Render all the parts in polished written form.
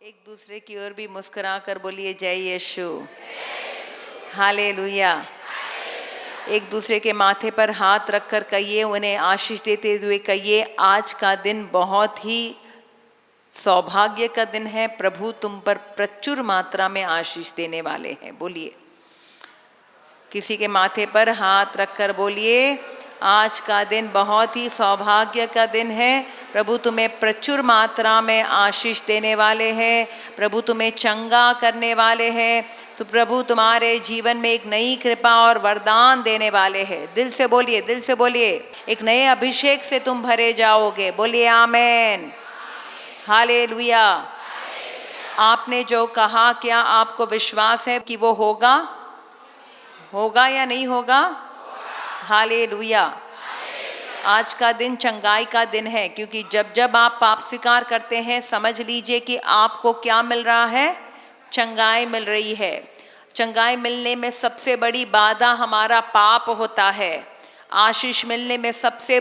एक दूसरे की ओर भी मुस्कुरा कर बोलिए जय यीशु, हालेलुया। एक दूसरे के माथे पर हाथ रखकर कहिए, उन्हें आशीष देते हुए कहिए, आज का दिन बहुत ही सौभाग्य का दिन है, प्रभु तुम पर प्रचुर मात्रा में आशीष देने वाले हैं। बोलिए, किसी के माथे पर हाथ रखकर बोलिए, आज का दिन बहुत ही सौभाग्य का दिन है, प्रभु तुम्हें प्रचुर मात्रा में आशीष देने वाले हैं, प्रभु तुम्हें चंगा करने वाले हैं, तो प्रभु तुम्हारे जीवन में एक नई कृपा और वरदान देने वाले हैं। दिल से बोलिए, दिल से बोलिए, एक नए अभिषेक से तुम भरे जाओगे। बोलिए आमेन, हालेलुया। आपने जो कहा, क्या आपको विश्वास है कि वो होगा? होगा या नहीं होगा? हालेलुया। आज का दिन चंगाई का दिन है, क्योंकि जब जब आप पाप स्वीकार करते हैं, समझ लीजिए कि आपको क्या मिल रहा है? चंगाई मिल रही है। चंगाई मिलने में सबसे बड़ी बाधा हमारा पाप होता है। आशीष मिलने में सबसे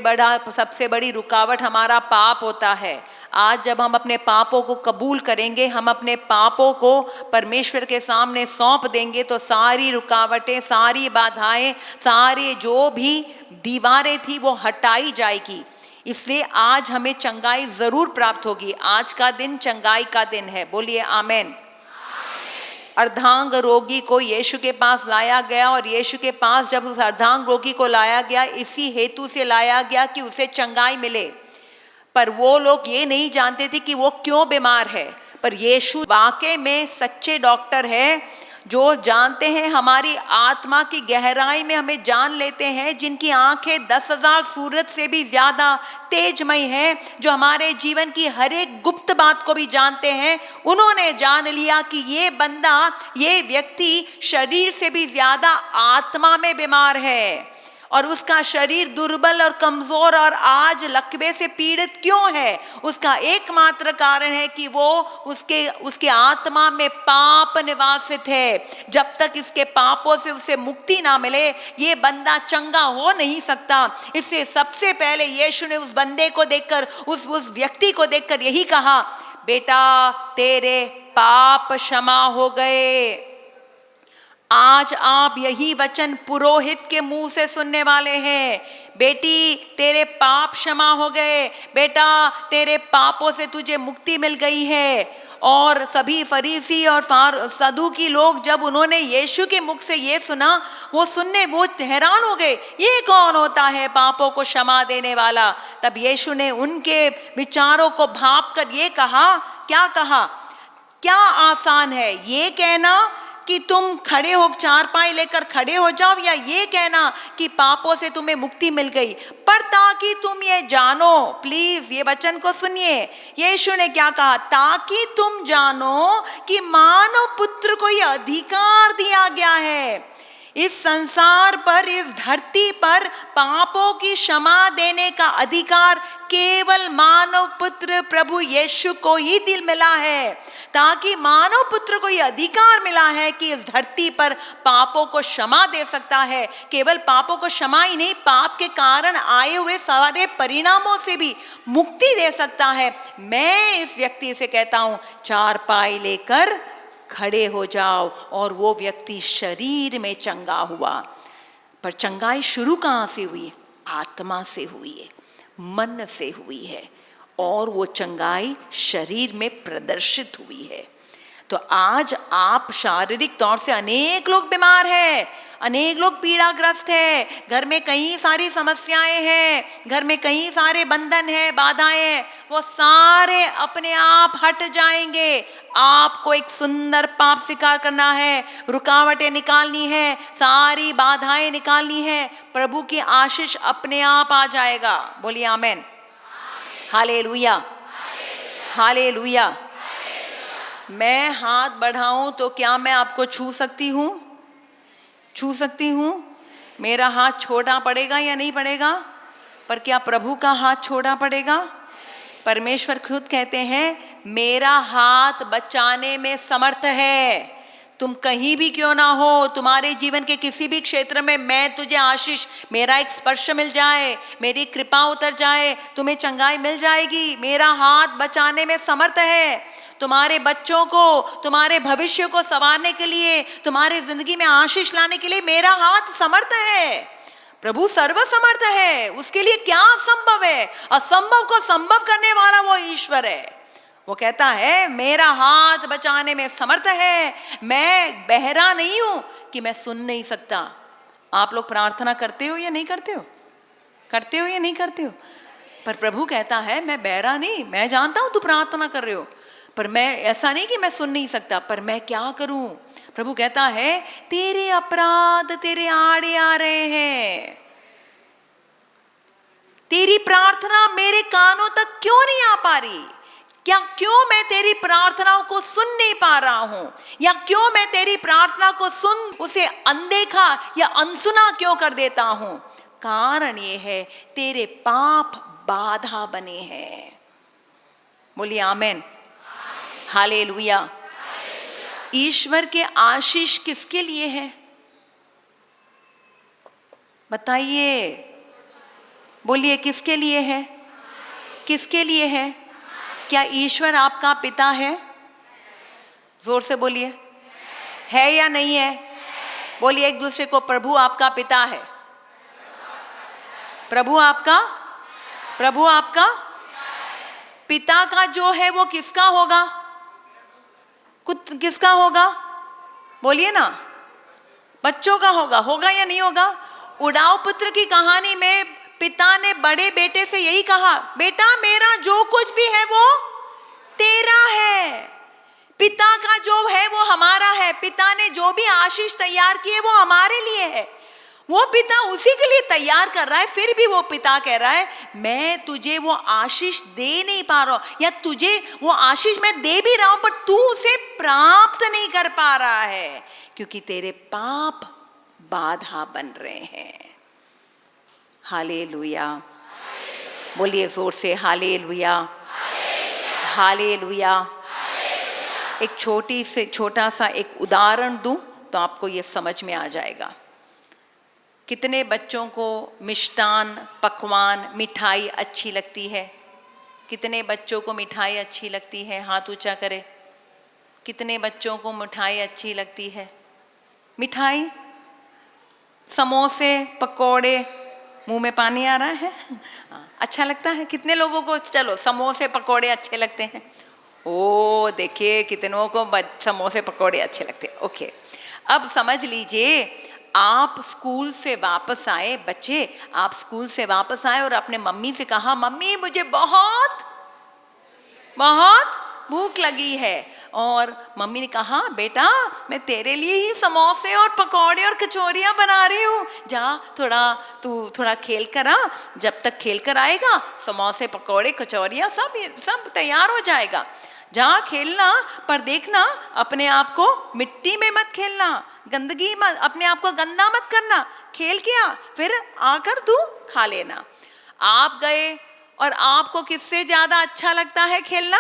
बड़ी रुकावट हमारा पाप होता है। आज जब हम अपने पापों को कबूल करेंगे, हम अपने पापों को परमेश्वर के सामने सौंप देंगे, तो सारी रुकावटें, सारी बाधाएं, सारी जो भी दीवारें थी वो हटाई जाएगी। इसलिए आज हमें चंगाई जरूर प्राप्त होगी। आज का दिन चंगाई का दिन है। बोलिए आमेन। अर्धांग रोगी को यीशु के पास लाया गया, और यीशु के पास जब उस अर्धांग रोगी को लाया गया, इसी हेतु से लाया गया कि उसे चंगाई मिले। पर वो लोग ये नहीं जानते थे कि वो क्यों बीमार है। पर यीशु वाकई में सच्चे डॉक्टर है, जो जानते हैं हमारी आत्मा की गहराई में, हमें जान लेते हैं, जिनकी आंखें 10,000 सूरज से भी ज्यादा तेजमय हैं, जो हमारे जीवन की हर एक गुप्त बात को भी जानते हैं। उन्होंने जान लिया कि ये बंदा, ये व्यक्ति शरीर से भी ज्यादा आत्मा में बीमार है, और उसका शरीर दुर्बल और कमजोर और आज लकवे से पीड़ित क्यों है? उसका एकमात्र कारण है कि वो उसके आत्मा में पाप निवासित है। जब तक इसके पापों से उसे मुक्ति ना मिले, ये बंदा चंगा हो नहीं सकता। इससे सबसे पहले यीशु ने उस बंदे को देखकर, उस व्यक्ति को देखकर यही कहा, बेटा तेरे पाप क्षमा हो गए। आज आप यही वचन पुरोहित के मुंह से सुनने वाले हैं। बेटी तेरे पाप क्षमा हो गए, बेटा तेरे पापों से तुझे मुक्ति मिल गई है। और सभी फरीसी और सदूकी लोग, जब उन्होंने यीशु के मुख से ये सुना, वो हैरान हो गए, ये कौन होता है पापों को क्षमा देने वाला? तब यीशु ने उनके विचारों को भांप कर ये कहा, क्या कहा? क्या आसान है ये कहना कि तुम खड़े हो, चारपाई लेकर खड़े हो जाओ, या ये कहना कि पापों से तुम्हें मुक्ति मिल गई? पर ताकि तुम ये जानो, प्लीज ये वचन को सुनिए, यीशु ने क्या कहा? ताकि तुम जानो कि मानव पुत्र को ये अधिकार दिया गया है, इस संसार पर, इस धरती पर पापों की क्षमा देने का अधिकार केवल मानव पुत्र प्रभु यीशु को ही दिल मिला है। ताकि मानव पुत्र को यह अधिकार मिला है कि इस धरती पर पापों को क्षमा दे सकता है। केवल पापों को क्षमा ही नहीं, पाप के कारण आए हुए सारे परिणामों से भी मुक्ति दे सकता है। मैं इस व्यक्ति से कहता हूं, चारपाई लेकर खड़े हो जाओ। और वो व्यक्ति शरीर में चंगा हुआ। पर चंगाई शुरू कहाँ से हुई? आत्मा से हुई है, मन से हुई है, और वो चंगाई शरीर में प्रदर्शित हुई है। तो आज आप शारीरिक तौर से, अनेक लोग बीमार हैं, अनेक लोग पीड़ाग्रस्त हैं, घर में कई सारी समस्याएं हैं, घर में कई सारे बंधन हैं, बाधाएं हैं, वो सारे अपने आप हट जाएंगे। आपको एक सुंदर पाप स्वीकार करना है, रुकावटें निकालनी है, सारी बाधाएं निकालनी है, प्रभु की आशीष अपने आप आ जाएगा। बोलिए आमेन, हालेलुया, हालेलुया। मैं हाथ बढ़ाऊं तो क्या मैं आपको छू सकती हूँ? छू सकती हूँ। मेरा हाथ छोटा पड़ेगा या नहीं पड़ेगा? पर क्या प्रभु का हाथ छोटा पड़ेगा? परमेश्वर खुद कहते हैं, मेरा हाथ बचाने में समर्थ है। तुम कहीं भी क्यों ना हो, तुम्हारे जीवन के किसी भी क्षेत्र में, मैं तुझे आशीष, मेरा एक स्पर्श मिल जाए, मेरी कृपा उतर जाए, तुम्हें चंगाई मिल जाएगी। मेरा हाथ बचाने में समर्थ है। तुम्हारे बच्चों को, तुम्हारे भविष्य को संवारने के लिए, तुम्हारे जिंदगी में आशीष लाने के लिए मेरा हाथ समर्थ है। प्रभु सर्वसमर्थ है, उसके लिए क्या असंभव है? असंभव को संभव करने वाला वो ईश्वर है। वो कहता है मेरा हाथ बचाने में समर्थ है, मैं बहरा नहीं हूं कि मैं सुन नहीं सकता। आप लोग प्रार्थना करते हो या नहीं करते हो? करते हो या नहीं करते हो? पर प्रभु कहता है मैं बहरा नहीं, मैं जानता हूं तू प्रार्थना कर रहे हो, पर मैं ऐसा नहीं कि मैं सुन नहीं सकता, पर मैं क्या करूं? प्रभु कहता है तेरे अपराध तेरे आड़े आ रहे हैं, तेरी प्रार्थना मेरे कानों तक क्यों नहीं आ पा रही? क्या क्यों मैं तेरी प्रार्थनाओं को सुन नहीं पा रहा हूं? या क्यों मैं तेरी प्रार्थना को सुन उसे अनदेखा या अनसुना क्यों कर देता हूं? कारण ये है तेरे पाप बाधा बने हैं। बोलिए आमेन, हालेलुया। ईश्वर के आशीष किसके लिए है? बताइए, बोलिए किसके लिए है? किसके लिए है? क्या ईश्वर आपका पिता है? जोर से बोलिए, है या नहीं है? बोलिए एक दूसरे को, प्रभु आपका पिता है। प्रभु आपका पिता का जो है वो किसका होगा? किसका होगा? बोलिए ना, बच्चों का होगा या नहीं होगा? उड़ाऊ पुत्र की कहानी में पिता ने बड़े बेटे से यही कहा, बेटा मेरा जो कुछ भी है वो तेरा है। पिता का जो है वो हमारा है। पिता ने जो भी आशीष तैयार किए वो हमारे लिए है। वो पिता उसी के लिए तैयार कर रहा है, फिर भी वो पिता कह रहा है मैं तुझे वो आशीष दे नहीं पा रहा हूं, या तुझे वो आशीष मैं दे भी रहा हूं पर तू उसे प्राप्त नहीं कर पा रहा है, क्योंकि तेरे पाप बाधा बन रहे हैं। हालेलुया, बोलिए जोर से हालेलुया, हालेलुया। एक छोटा सा एक उदाहरण दूं तो आपको ये समझ में आ जाएगा। कितने बच्चों को मिष्टान, पकवान, मिठाई अच्छी लगती है? कितने बच्चों को मिठाई अच्छी लगती है? हाथ ऊंचा करें। कितने बच्चों को मिठाई अच्छी लगती है? मिठाई, समोसे, पकोड़े, मुंह में पानी आ रहा है? अच्छा लगता है कितने लोगों को? चलो समोसे पकोड़े अच्छे लगते हैं। ओ देखिए कितनों को समोसे पकोड़े अच्छे लगते हैं। ओके, अब समझ लीजिए आप स्कूल से वापस आए, बच्चे आप स्कूल से वापस आए और अपने मम्मी से कहा मम्मी मुझे बहुत भूख लगी है, और मम्मी ने कहा बेटा मैं तेरे लिए ही समोसे और पकौड़े और कचौरियाँ बना रही हूँ, जा तू थोड़ा खेल कर आ, जब तक खेल कर आएगा समोसे पकौड़े कचौरियाँ सब तैयार हो जाएगा, जा खेलना, पर देखना अपने आप को मिट्टी में मत खेलना, गंदगी मत, अपने आप को गंदा मत करना, खेल के आ फिर आकर तू खा लेना। आप गए और आपको किससे ज्यादा अच्छा लगता है खेलना?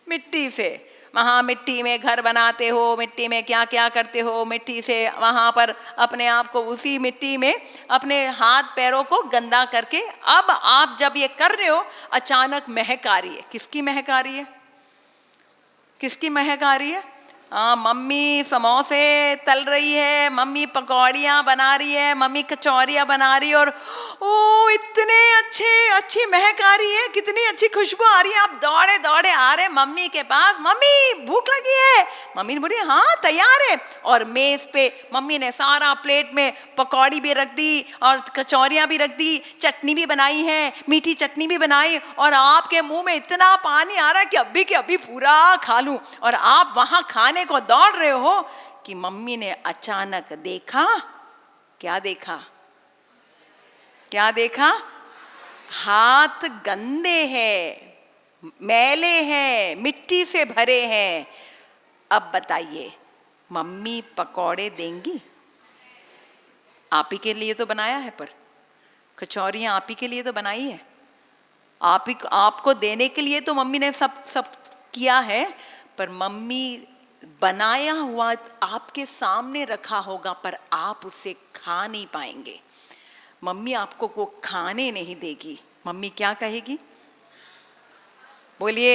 मिट्टी से। वहाँ मिट्टी में घर बनाते हो, मिट्टी में क्या क्या करते हो, मिट्टी से वहाँ पर अपने आप को उसी मिट्टी में अपने हाथ पैरों को गंदा करके, अब आप जब ये कर रहे हो अचानक महक आ रही है। किसकी महक आ रही है? किसकी महक आ रही है? मम्मी समोसे तल रही है, मम्मी पकौड़ियाँ बना रही है, मम्मी कचौरियाँ बना रही है, और ओ इतने अच्छी महक आ रही है, कितनी अच्छी खुशबू आ रही है। आप दौड़े दौड़े आ रहे मम्मी के पास, मम्मी भूख लगी है? मम्मी ने बोली हाँ तैयार है, और मेज पे मम्मी ने सारा प्लेट में पकौड़ी भी रख दी और कचौरियाँ भी रख दी, चटनी भी बनाई है, मीठी चटनी भी बनाई, और आपके मुंह में इतना पानी आ रहा है कि अभी पूरा खा लूं, और आप वहां खाने को दौड़ रहे हो कि मम्मी ने अचानक देखा, क्या देखा? हाथ गंदे हैं, मैले हैं, मिट्टी से भरे हैं। अब बताइए मम्मी पकौड़े देंगी? आप ही के लिए तो बनाया है, पर कचौरियाँ आप ही के लिए तो बनाई है, आपको देने के लिए तो मम्मी ने सब किया है, पर मम्मी बनाया हुआ आपके सामने रखा होगा पर आप उसे खा नहीं पाएंगे। मम्मी आपको वो खाने नहीं देगी। मम्मी क्या कहेगी? बोलिए,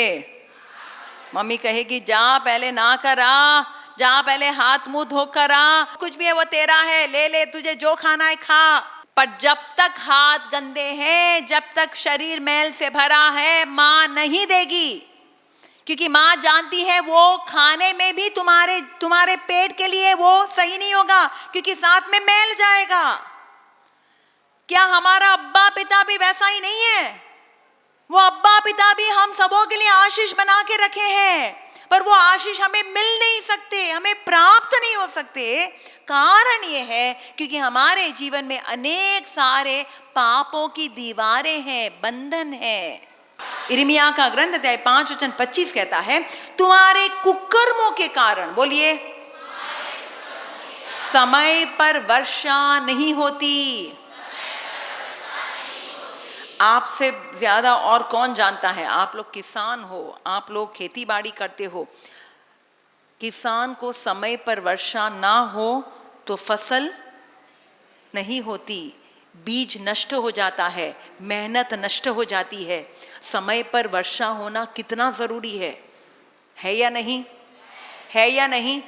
मम्मी कहेगी जा पहले ना करा, जा पहले हाथ मुंह धो करा, कुछ भी है वो तेरा है, ले ले, तुझे जो खाना है खा। पर जब तक हाथ गंदे हैं, जब तक शरीर मैल से भरा है, माँ नहीं देगी, क्योंकि माँ जानती है वो खाने में भी तुम्हारे पेट के लिए वो सही नहीं होगा, क्योंकि साथ में मैल जाएगा। क्या हमारा अब्बा पिता भी वैसा ही नहीं है? वो अब्बा पिता भी हम सबों के लिए आशीष बना के रखे हैं, पर वो आशीष हमें मिल नहीं सकते, हमें प्राप्त नहीं हो सकते। कारण ये है क्योंकि हमारे जीवन में अनेक सारे पापों की दीवारें हैं, बंधन है। यिर्मयाह का ग्रंथ अध्याय 5:25 कहता है, तुम्हारे कुकर्मों के कारण, बोलिए, समय पर वर्षा नहीं होती। आपसे ज्यादा और कौन जानता है, आप लोग किसान हो, आप लोग खेती बाड़ी करते हो, किसान को समय पर वर्षा ना हो तो फसल नहीं होती, बीज नष्ट हो जाता है, मेहनत नष्ट हो जाती है। समय पर वर्षा होना कितना जरूरी है या नहीं? है या नहीं?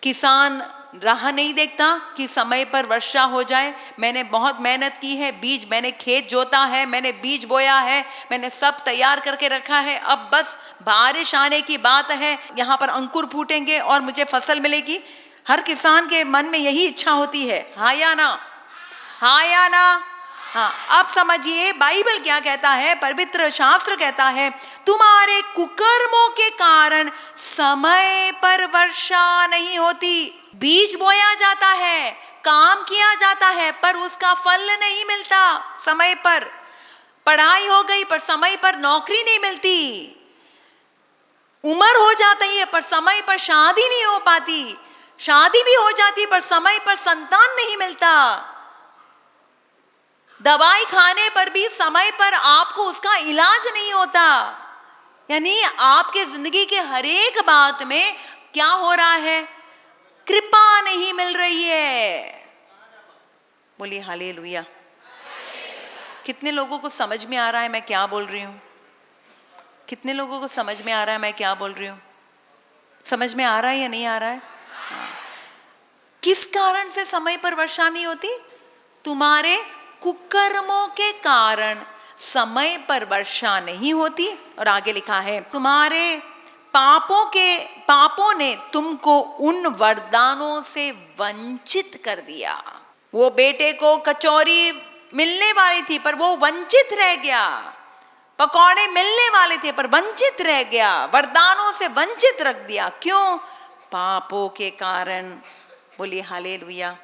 किसान राह नहीं देखता कि समय पर वर्षा हो जाए। मैंने बहुत मेहनत की है, बीज, मैंने खेत जोता है, मैंने बीज बोया है, मैंने सब तैयार करके रखा है, अब बस बारिश आने की बात है, यहाँ पर अंकुर फूटेंगे और मुझे फसल मिलेगी। हर किसान के मन में यही इच्छा होती है, हाँ या ना? हाँ या ना? हाँ। अब समझिए बाइबल क्या कहता है, पवित्र शास्त्र कहता है, तुम्हारे कुकर्मों के कारण समय पर वर्षा नहीं होती। बीज बोया जाता है, काम किया जाता है, पर उसका फल नहीं मिलता समय पर। पढ़ाई हो गई पर समय पर नौकरी नहीं मिलती। उम्र हो जाती है पर समय पर शादी नहीं हो पाती। शादी भी हो जाती पर समय पर संतान नहीं मिलता। दवाई खाने पर भी समय पर आपको उसका इलाज नहीं होता। यानी आपके जिंदगी के हर एक बात में क्या हो रहा है? कृपा नहीं मिल रही है। बोलिए हालेलुया। कितने लोगों को समझ में आ रहा है मैं क्या बोल रही हूँ? कितने लोगों को समझ में आ रहा है मैं क्या बोल रही हूँ? समझ में आ रहा है या नहीं आ रहा है? किस कारण से समय पर वर्षा नहीं होती? तुम्हारे कुकर्मों के कारण समय पर वर्षा नहीं होती। और आगे लिखा है, तुम्हारे पापों ने तुमको उन वरदानों से वंचित कर दिया। वो बेटे को कचौरी मिलने वाली थी पर वो वंचित रह गया, पकौड़े मिलने वाले थे पर वंचित रह गया, वरदानों से वंचित रख दिया। क्यों? पापों के कारण। बोलिए हालेलुया,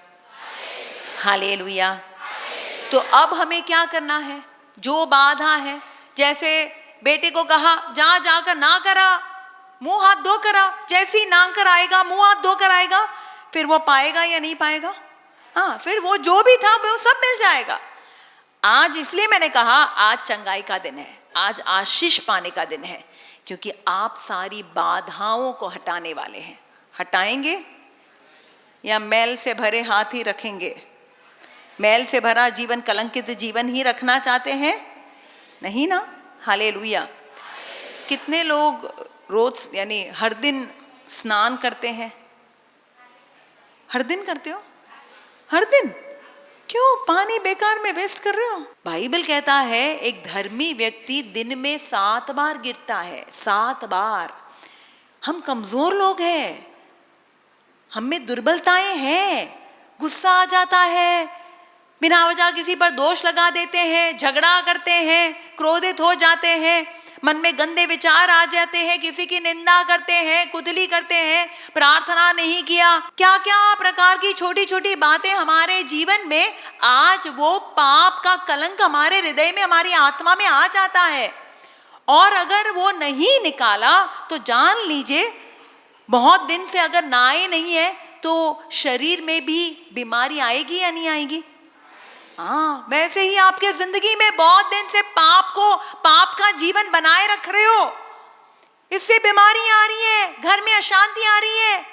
हालेलुया। तो अब हमें क्या करना है? जो बाधा है, जैसे बेटे को कहा जाकर ना करा, मुंह हाथ धो करा, जैसे ही ना कर आएगा, मुंह हाथ धो कर आएगा, फिर वो पाएगा या नहीं पाएगा? हाँ, फिर वो जो भी था वो सब मिल जाएगा। आज इसलिए मैंने कहा आज चंगाई का दिन है, आज आशीष पाने का दिन है, क्योंकि आप सारी बाधाओं को हटाने वाले हैं। हटाएंगे या मैल से भरे हाथ ही रखेंगे? मैल से भरा जीवन, कलंकित जीवन ही रखना चाहते हैं? नहीं ना। हालेलुया। कितने लोग रोज यानी हर दिन स्नान करते हैं? हर दिन करते हो? हर दिन? क्यों पानी बेकार में वेस्ट कर रहे हो? बाइबल कहता है एक धर्मी व्यक्ति दिन में 7 बार गिरता है, 7 बार। हम कमजोर लोग हैं, हम में दुर्बलताएं हैं, गुस्सा आ जाता है, बिना वजह किसी पर दोष लगा देते हैं, झगड़ा करते हैं, क्रोधित हो जाते हैं, मन में गंदे विचार आ जाते हैं, किसी की निंदा करते हैं, कुतली करते हैं, प्रार्थना नहीं किया, क्या क्या प्रकार की छोटी छोटी बातें हमारे जीवन में, आज वो पाप का कलंक हमारे हृदय में, हमारी आत्मा में आ जाता है। और अगर वो नहीं निकाला तो जान लीजिए बहुत दिन से अगर नाए नहीं है तो शरीर में भी बीमारी आएगी या नहीं आएगी? हाँ, वैसे ही आपके जिंदगी में बहुत दिन से पाप का जीवन बनाए रख रहे हो, इससे बीमारी आ रही है, घर में अशांति आ रही है,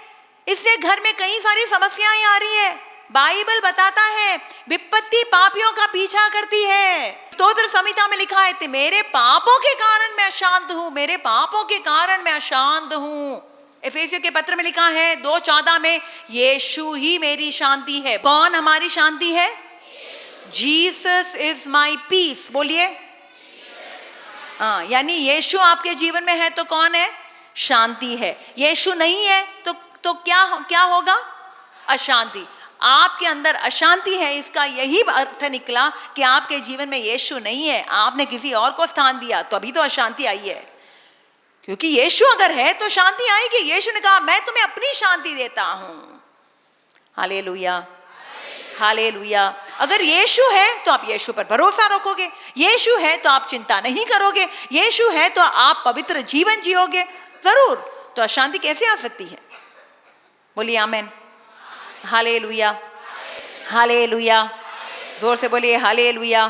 इससे घर में कई सारी समस्याएं आ रही है। बाइबल बताता है विपत्ति पापियों का पीछा करती है। स्तोत्र संहिता में लिखा है, मेरे पापों के कारण मैं अशांत हूं, मेरे पापों के कारण मैं अशांत हूं। एफेसियों के पत्र में लिखा है 2:14 में, यीशु ही मेरी शांति है। कौन हमारी शांति है? Jesus is my peace. बोलिए। हाँ, यानी यीशु आपके जीवन में है तो कौन है? शांति है। यीशु नहीं है तो क्या होगा? अशांति। आपके अंदर अशांति है, इसका यही अर्थ निकला कि आपके जीवन में यीशु नहीं है, आपने किसी और को स्थान दिया, तो अभी तो अशांति आई है। क्योंकि यीशु अगर है तो शांति आएगी। यीशु ने कहा, मैं तुम्हें अपनी शांति देता हूं। Hallelujah, hallelujah. अगर यीशु है तो आप यीशु पर भरोसा रखोगे, यीशु है तो आप चिंता नहीं करोगे, यीशु है तो आप पवित्र जीवन जियोगे जरूर। तो अशांति कैसे आ सकती है? बोलिए आमेन। Hallelujah, hallelujah. जोर से बोलिए हालेलुया।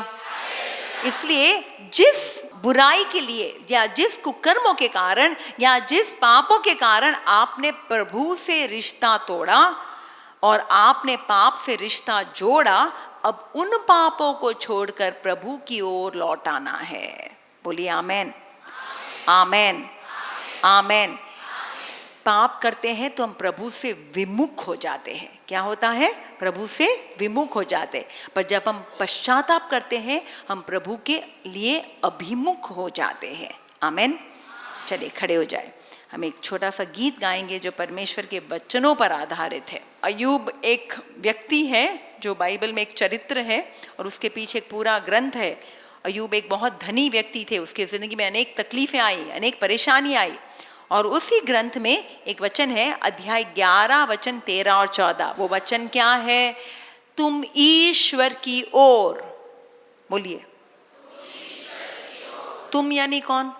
इसलिए जिस बुराई के लिए या जिस कुकर्मों के कारण या जिस पापों के कारण आपने प्रभु से रिश्ता तोड़ा और आपने पाप से रिश्ता जोड़ा, अब उन पापों को छोड़कर प्रभु की ओर लौट आना है। बोलिए आमेन, आमेन, आमेन। पाप करते हैं तो हम प्रभु से विमुख हो जाते हैं। क्या होता है? प्रभु से विमुख हो जाते। पर जब हम पश्चाताप करते हैं, हम प्रभु के लिए अभिमुख हो जाते हैं। आमेन। चलिए खड़े हो जाए। हम एक छोटा सा गीत गाएंगे जो परमेश्वर के वचनों पर आधारित है। अय्यूब एक व्यक्ति है जो बाइबल में एक चरित्र है और उसके पीछे एक पूरा ग्रंथ है। अय्यूब एक बहुत धनी व्यक्ति थे, उसके जिंदगी में अनेक तकलीफें आई, अनेक परेशानी आई, और उसी ग्रंथ में एक वचन है, अध्याय 11 वचन 13 और 14। वो वचन क्या है? तुम ईश्वर की ओर। बोलिए। तुम यानी कौन?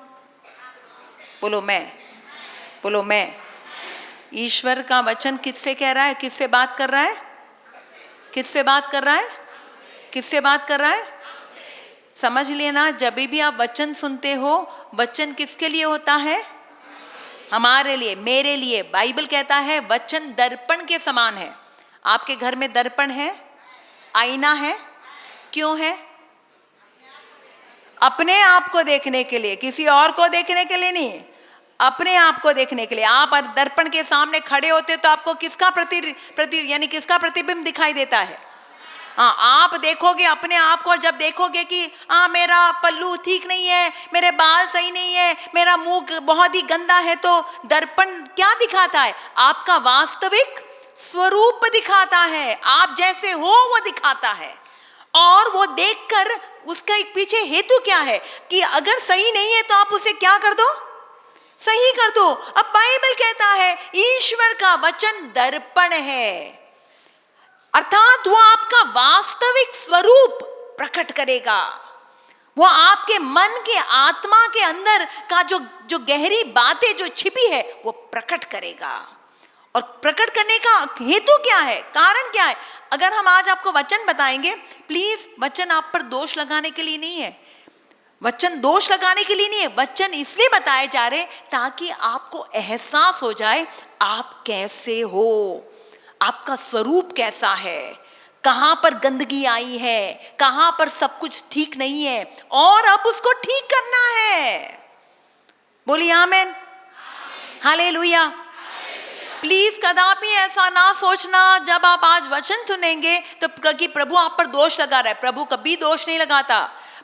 बोलो मैं। बोलो मैं। ईश्वर का वचन किससे कह रहा है? किससे बात कर रहा है? किससे बात कर रहा है? किससे बात कर रहा है? समझ लिए ना, जब भी आप वचन सुनते हो, वचन किसके लिए होता है? हमारे लिए, मेरे लिए। बाइबल कहता है वचन दर्पण के समान है। आपके घर में दर्पण है, आईना है। क्यों है? अपने आप को देखने के लिए, किसी और को देखने के लिए नहीं, अपने आप को देखने के लिए। आप दर्पण के सामने खड़े होते तो आपको किसका यानी किसका प्रतिबिंब दिखाई देता है? हाँ, आप देखोगे अपने आप को, और जब देखोगे कि हाँ मेरा पल्लू ठीक नहीं है, मेरे बाल सही नहीं है, मेरा मुंह बहुत ही गंदा है, तो दर्पण क्या दिखाता है? आपका वास्तविक स्वरूप दिखाता है। आप जैसे हो वो दिखाता है। और वो देखकर उसका एक पीछे हेतु क्या है कि अगर सही नहीं है तो आप उसे क्या कर दो? सही कर दो। अब बाइबल कहता है ईश्वर का वचन दर्पण है, अर्थात वो आपका वास्तविक स्वरूप प्रकट करेगा। वो आपके मन के, आत्मा के अंदर का जो गहरी बातें जो छिपी है वो प्रकट करेगा। और प्रकट करने का हेतु क्या है? कारण क्या है? अगर हम आज आपको वचन बताएंगे, प्लीज, वचन आप पर दोष लगाने के लिए नहीं है, वचन दोष लगाने के लिए नहीं है, वचन इसलिए बताए जा रहे ताकि आपको एहसास हो जाए आप कैसे हो, आपका स्वरूप कैसा है, कहां पर गंदगी आई है, कहां पर सब कुछ ठीक नहीं है और अब उसको ठीक करना है। बोलिए आमेन, हालेलुया। प्लीज कदापि ऐसा ना सोचना जब आप आज वचन सुनेंगे तो कि प्रभु आप पर दोष लगा रहा है। प्रभु कभी दोष नहीं लगाता।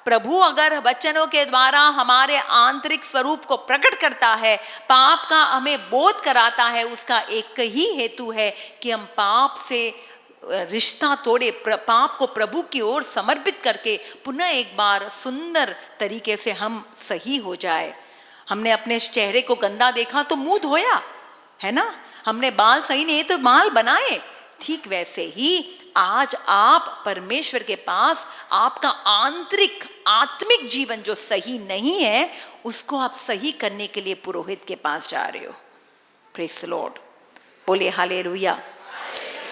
प्रभु अगर वचनों के द्वारा हमारे आंतरिक स्वरूप को प्रकट करता है, पाप का हमें बोध कराता है, उसका एक ही हेतु है कि हम पाप से रिश्ता तोड़े, पाप को प्रभु की ओर समर्पित करके पुनः एक बार सुंदर तरीके से हम सही हो जाए। हमने अपने चेहरे को गंदा देखा तो मुंह धोया, है ना? हमने बाल सही नहीं तो बाल बनाए। ठीक वैसे ही आज आप परमेश्वर के पास आपका आत्मिक जीवन जो सही नहीं है उसको आप सही करने के लिए पुरोहित के पास जा रहे हो। Praise the Lord. बोले हालेलुया।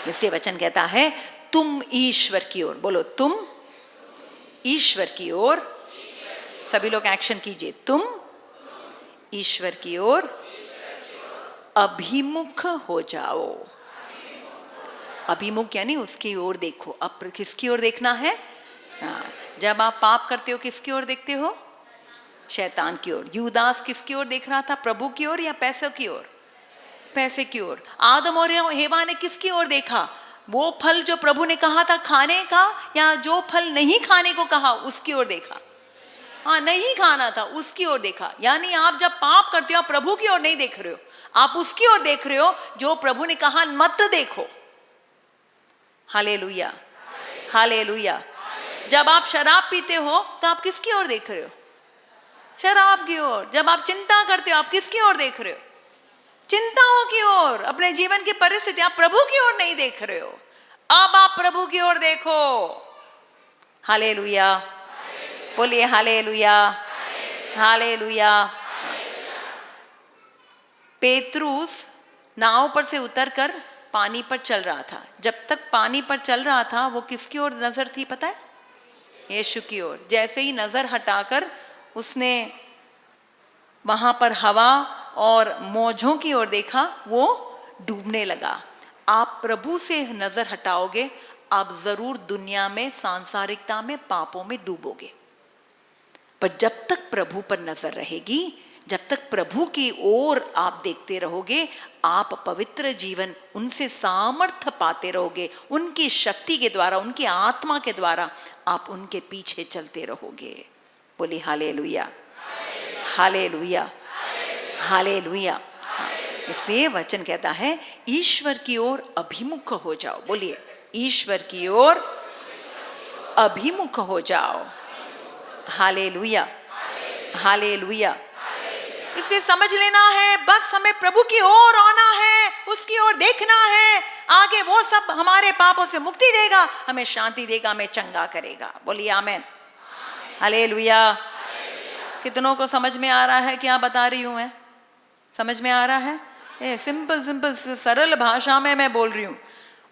इससे वचन कहता है तुम ईश्वर की ओर। बोलो तुम ईश्वर की ओर। सभी लोग एक्शन कीजिए। तुम ईश्वर की ओर अभिमुख हो जाओ। अभिमुख यानी उसकी ओर देखो। अब किसकी ओर देखना है? जब आप पाप करते हो किसकी ओर देखते हो? शैतान की ओर। यूदास किसकी ओर देख रहा था? प्रभु की ओर या पैसों की ओर? पैसे की ओर। आदम और हेवा ने किसकी ओर देखा? वो फल जो प्रभु ने कहा था खाने का, या जो फल नहीं खाने को कहा उसकी ओर देखा? हाँ, नहीं खाना था उसकी ओर देखा। यानी आप जब पाप करते हो आप प्रभु की ओर नहीं देख रहे हो, आप उसकी ओर देख रहे हो जो प्रभु ने कहा मत देखो। Hallelujah, hallelujah. जब आप शराब पीते हो तो आप किसकी ओर देख रहे हो? शराब की ओर। जब आप चिंता करते हो आप किसकी ओर देख रहे हो? चिंताओं की ओर। अपने जीवन की परिस्थिति आप प्रभु की ओर नहीं देख रहे हो, अब आप प्रभु की ओर देखो। हालेलुया, बोलिए हालेलुया, हालेलुया। पेतरुस नाव पर से उतरकर पानी पर चल रहा था। जब तक पानी पर चल रहा था वो किसकी ओर नजर थी पता है? यीशु की ओर। जैसे ही नजर हटाकर उसने वहां पर हवा और मौजों की ओर देखा, वो डूबने लगा। आप प्रभु से नजर हटाओगे, आप जरूर दुनिया में, सांसारिकता में, पापों में डूबोगे। पर जब तक प्रभु पर नजर रहेगी, जब तक प्रभु की ओर आप देखते रहोगे, आप पवित्र जीवन, उनसे सामर्थ्य पाते रहोगे। उनकी शक्ति के द्वारा, उनकी आत्मा के द्वारा आप उनके पीछे चलते रहोगे। बोली हालेलुया, हालेलुया, हालेलुया। इसलिए वचन कहता है ईश्वर की ओर अभिमुख हो जाओ। बोलिए, ईश्वर की ओर अभिमुख हो जाओ। Hallelujah, hallelujah. इसलिए समझ लेना है, बस हमें प्रभु की ओर आना है, उसकी ओर देखना है। आगे वो सब हमारे पापों से मुक्ति देगा, हमें शांति देगा, हमें चंगा करेगा। बोलिए आमेन, हालेलुया। कितनों को समझ में आ रहा है क्या बता रही हूं मैं? समझ में आ रहा है? सिंपल सिंपल सरल भाषा में मैं बोल रही हूँ,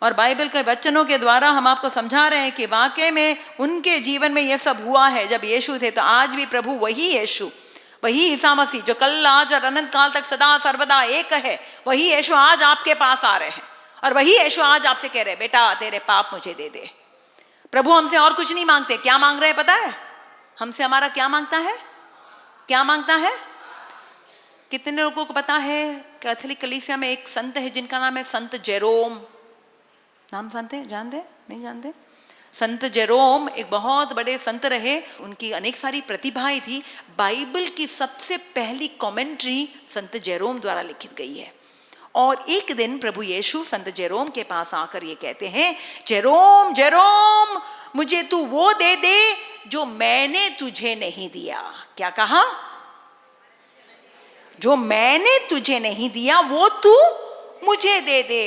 और बाइबल के वचनों के द्वारा हम आपको समझा रहे हैं कि वाकई में उनके जीवन में यह सब हुआ है जब यीशु थे। तो आज भी प्रभु वही यीशु, वही ईसा मसीह जो कल, आज और अनंत काल तक सदा सर्वदा एक है, वही यीशु आज आपके पास आ रहे हैं। और वही यीशु आज आपसे कह रहे हैं, बेटा तेरे पाप मुझे दे दे। प्रभु हमसे और कुछ नहीं मांगते। क्या मांग रहे हैं पता है? हमसे हमारा क्या मांगता है? क्या मांगता है? कितने लोगों को पता है कैथोलिक कलीसिया में एक संत है जिनका नाम है संत जेरोम? नाम जानते? जानते? नहीं जानते? संत जेरोम एक बहुत बड़े संत रहे। उनकी अनेक सारी प्रतिभाएं थी। बाइबल की सबसे पहली कमेंट्री संत जेरोम द्वारा लिखित गई है। और एक दिन प्रभु यीशु संत जेरोम के पास आकर ये कहते हैं, जेरोम जेरोम, मुझे तू वो दे दे जो मैंने तुझे नहीं दिया। क्या कहा? जो मैंने तुझे नहीं दिया वो तू मुझे दे दे।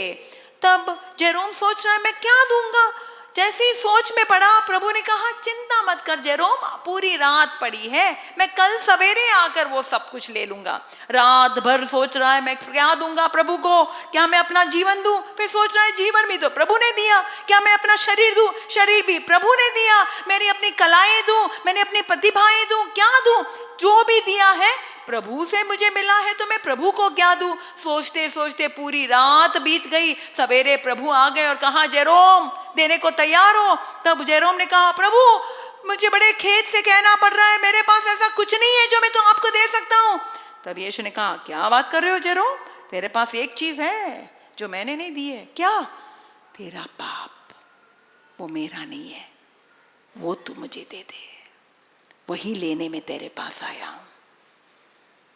तब जेरोम सोच रहा है मैं क्या दूंगा। जैसे ही सोच में पड़ा, प्रभु ने कहा चिंता मत कर जेरोम, पूरी रात पड़ी है, मैं कल सवेरे आकर वो सब कुछ ले लूंगा। रात भर सोच रहा है मैं क्या दूंगा प्रभु को, क्या मैं अपना जीवन दूं? फिर सोच रहा है जीवन भी तो प्रभु ने दिया, क्या मैं अपना शरीर दूं? शरीर भी प्रभु ने दिया। मेरी अपनी कलाएं दूं, मैंने अपनी प्रतिभाएं दूं, क्या दूं? जो भी दिया है प्रभु से मुझे मिला है, तो मैं प्रभु को क्या दूं? सोचते सोचते पूरी रात बीत गई। सवेरे प्रभु आ गए और कहा जेरोम देने को तैयार हो? तब जेरोम ने कहा प्रभु मुझे बड़े खेद से कहना पड़ रहा है, मेरे पास ऐसा कुछ नहीं है जो मैं तो आपको दे सकता हूं। तब यीशु ने कहा क्या बात कर रहे हो जेरोम, तेरे पास एक चीज है जो मैंने नहीं दी है। क्या? तेरा पाप, वो मेरा नहीं है, वो तू मुझे दे दे, वही लेने में तेरे पास आया हूं।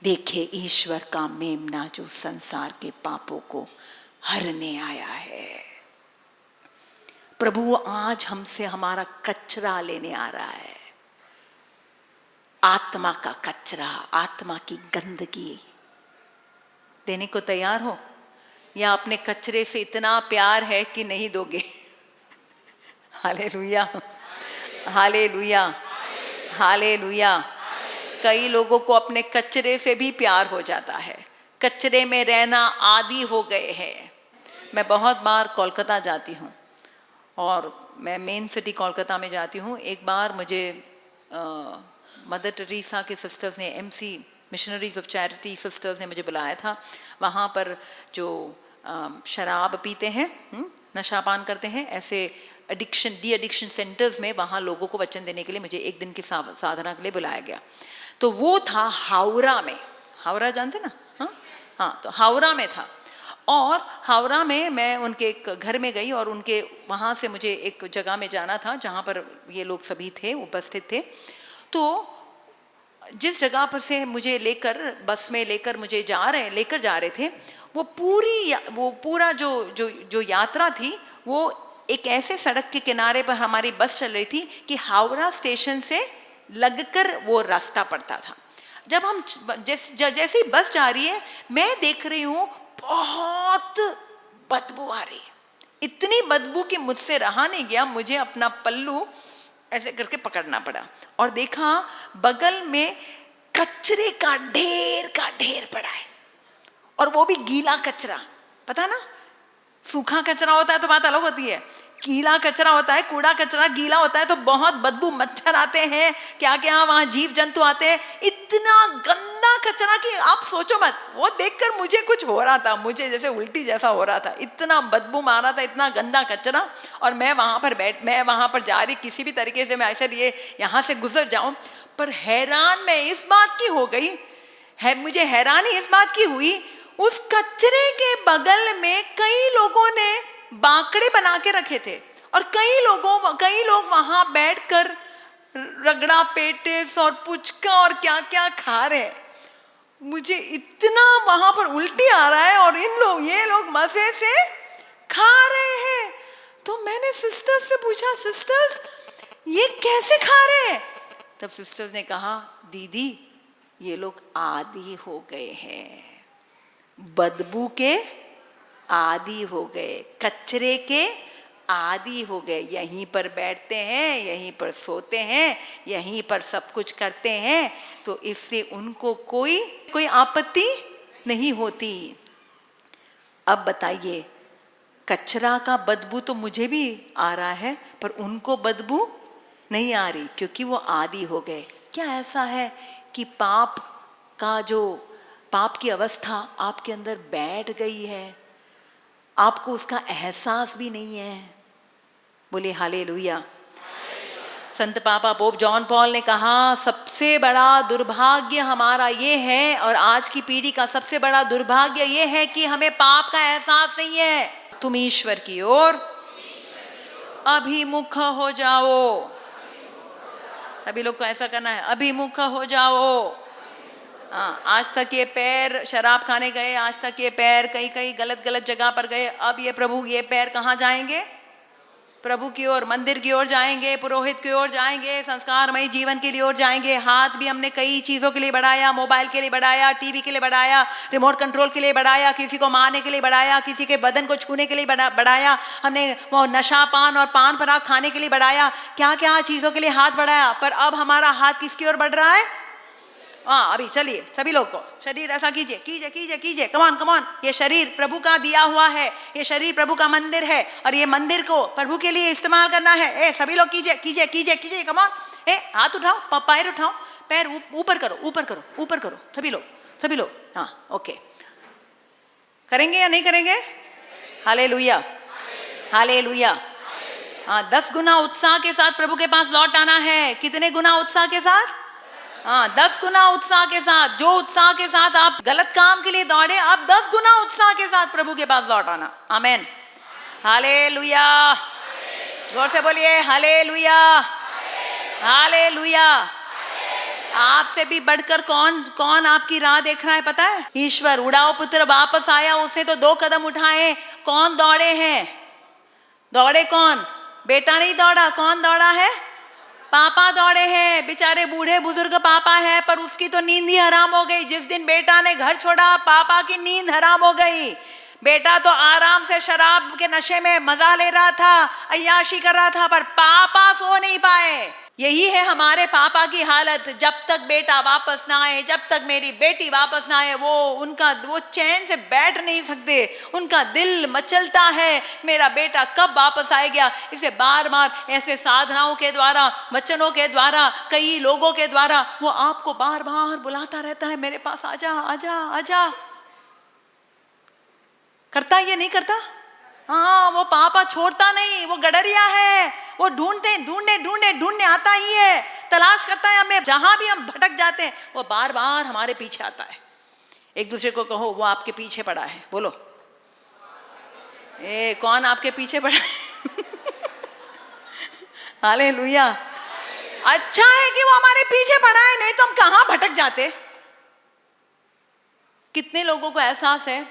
देखिए ईश्वर का मेमना जो संसार के पापों को हरने आया है। प्रभु आज हमसे हमारा कचरा लेने आ रहा है, आत्मा का कचरा, आत्मा की गंदगी देने को तैयार हो, या अपने कचरे से इतना प्यार है कि नहीं दोगे? Hallelujah, hallelujah, hallelujah. कई लोगों को अपने कचरे से भी प्यार हो जाता है, कचरे में रहना आदी हो गए हैं। मैं बहुत बार कोलकाता जाती हूँ और मैं मेन सिटी कोलकाता में जाती हूँ। एक बार मुझे मदर टेरेसा के सिस्टर्स ने, MC missionaries of charity sisters ने मुझे बुलाया था। वहाँ पर जो शराब पीते हैं, नशा पान करते हैं, ऐसे डी एडिक्शन सेंटर्स में, वहाँ लोगों को वचन देने के लिए मुझे एक दिन की साधना के लिए बुलाया गया। तो वो था हावड़ा में। हावड़ा जानते ना? हाँ, तो हावड़ा में था। और हावड़ा में मैं उनके एक घर में गई और उनके वहाँ से मुझे एक जगह में जाना था जहाँ पर ये लोग सभी थे, उपस्थित थे। तो जिस जगह पर से मुझे लेकर बस में लेकर लेकर जा रहे थे, वो पूरा जो यात्रा थी, वो एक ऐसे सड़क के किनारे पर हमारी बस चल रही थी कि हावड़ा स्टेशन से लगकर वो रास्ता पड़ता था। जब हम जैसे ही बस जा रही है, मैं देख रही हूँ बहुत बदबू आ रही है। इतनी बदबू कि मुझसे रहा नहीं गया, मुझे अपना पल्लू ऐसे करके पकड़ना पड़ा और देखा बगल में कचरे का ढेर पड़ा है, और वो भी गीला कचरा। पता ना, सूखा कचरा होता है तो बात अलग होती है, गीला कचरा होता है, कूड़ा कचरा गीला होता है तो बहुत बदबू, मच्छर आते हैं, क्या क्या वहाँ जीव जंतु आते हैं। इतना गंदा कचरा कि आप सोचो मत। वो देखकर मुझे कुछ हो रहा था, मुझे जैसे उल्टी जैसा हो रहा था, इतना बदबू मार रहा था, इतना गंदा कचरा। और मैं वहाँ पर जा रही, किसी भी तरीके से मैं ऐसे लिए यहाँ से गुजर जाऊँ। पर हैरान मैं इस बात की हो गई है, मुझे हैरानी इस बात की हुई, उस कचरे के बगल में कई लोगों ने बांकड़े बना के रखे थे और कई लोग वहां बैठकर रगड़ा पेटिस और पुचका और क्या क्या खा रहे। मुझे इतना वहां पर उल्टी आ रहा है और ये लोग मजे से खा रहे हैं। तो मैंने सिस्टर्स से पूछा, सिस्टर्स ये कैसे खा रहे हैं? तब सिस्टर्स ने कहा, दीदी ये लोग आदी हो गए हैं, बदबू के आदी हो गए, कचरे के आदी हो गए। यहीं पर बैठते हैं, यहीं पर सोते हैं, यहीं पर सब कुछ करते हैं, तो इससे उनको कोई आपत्ति नहीं होती। अब बताइए, कचरा का बदबू तो मुझे भी आ रहा है, पर उनको बदबू नहीं आ रही क्योंकि वो आदी हो गए। क्या ऐसा है कि पाप की अवस्था आपके अंदर बैठ गई है, आपको उसका एहसास भी नहीं है? बोले हालेलुया। संत पापा पोप जॉन पॉल ने कहा, सबसे बड़ा दुर्भाग्य हमारा ये है, और आज की पीढ़ी का सबसे बड़ा दुर्भाग्य ये है कि हमें पाप का एहसास नहीं है। तुम ईश्वर की ओर अभिमुख हो जाओ। सभी लोग को ऐसा करना है, अभिमुख हो जाओ। आज तक ये पैर शराब खाने गए, आज तक ये पैर कई गलत जगह पर गए, अब ये प्रभु ये पैर कहाँ जाएंगे? प्रभु की ओर, मंदिर की ओर जाएंगे, पुरोहित की ओर जाएंगे, संस्कारमय जीवन के लिए ओर जाएंगे। हाथ भी हमने कई चीज़ों के लिए बढ़ाया, मोबाइल के लिए बढ़ाया, टीवी के लिए बढ़ाया, रिमोट कंट्रोल के लिए बढ़ाया, किसी को मारने के लिए बढ़ाया, किसी के बदन को छूने के लिए बढ़ाया, हमने वो नशा पान और पान पराग खाने के लिए बढ़ाया, क्या क्या चीज़ों के लिए हाथ बढ़ाया। पर अब हमारा हाथ किसकी ओर बढ़ रहा है? अभी चलिए सभी लोग को शरीर ऐसा कीजिए, कमान। ये शरीर प्रभु का दिया हुआ है, ये शरीर प्रभु का मंदिर है, और ये मंदिर को प्रभु के लिए इस्तेमाल करना है। सभी लोग कीजिए, कमान। हाथ उठाओ, पैर उठाओ, पैर ऊपर करो, सभी लोग। हाँ, ओके। करेंगे या नहीं करेंगे? Hallelujah, hallelujah. 10 गुना उत्साह के साथ प्रभु के पास लौट आना है। कितने गुना उत्साह के साथ? 10 गुना उत्साह के साथ। जो उत्साह के साथ आप गलत काम के लिए दौड़े, अब 10 गुना उत्साह के साथ प्रभु के पास लौट आना। आमेन, हालेलुया। जोर से बोलिए हालेलुया, हालेलुया। आपसे भी बढ़कर कौन आपकी राह देख रहा है पता है? ईश्वर। उड़ाओ पुत्र वापस आया, उसने तो 2 कदम उठाए। कौन दौड़े हैं? दौड़े कौन? बेटा नहीं दौड़ा, कौन दौड़ा है? पापा दौड़े हैं। बेचारे बूढ़े बुजुर्ग पापा है, पर उसकी तो नींद ही हराम हो गई। जिस दिन बेटा ने घर छोड़ा, पापा की नींद हराम हो गई। बेटा तो आराम से शराब के नशे में मजा ले रहा था, अय्याशी कर रहा था, पर पापा सो नहीं पाए। यही है हमारे पापा की हालत। जब तक बेटा वापस ना आए, जब तक मेरी बेटी वापस ना आए, वो चैन से बैठ नहीं सकते। उनका दिल मचलता है, मेरा बेटा कब वापस आएगा। इसे बार बार ऐसे साधनाओं के द्वारा, वचनों के द्वारा, कई लोगों के द्वारा वो आपको बार बार बुलाता रहता है, मेरे पास आजा, आजा, आजा। करता ये नहीं करता? हाँ, वो पापा छोड़ता नहीं, वो गडरिया है, वो ढूंढने आता ही है, तलाश करता है हमें। जहां भी हम भटक जाते हैं वो बार बार हमारे पीछे आता है। एक दूसरे को कहो, वो आपके पीछे पड़ा है। बोलो, कौन आपके पीछे पड़ा है? हालेलुया। अच्छा है कि वो हमारे पीछे पड़ा है, नहीं तो हम कहां भटक जाते। कितने लोगों को एहसास है,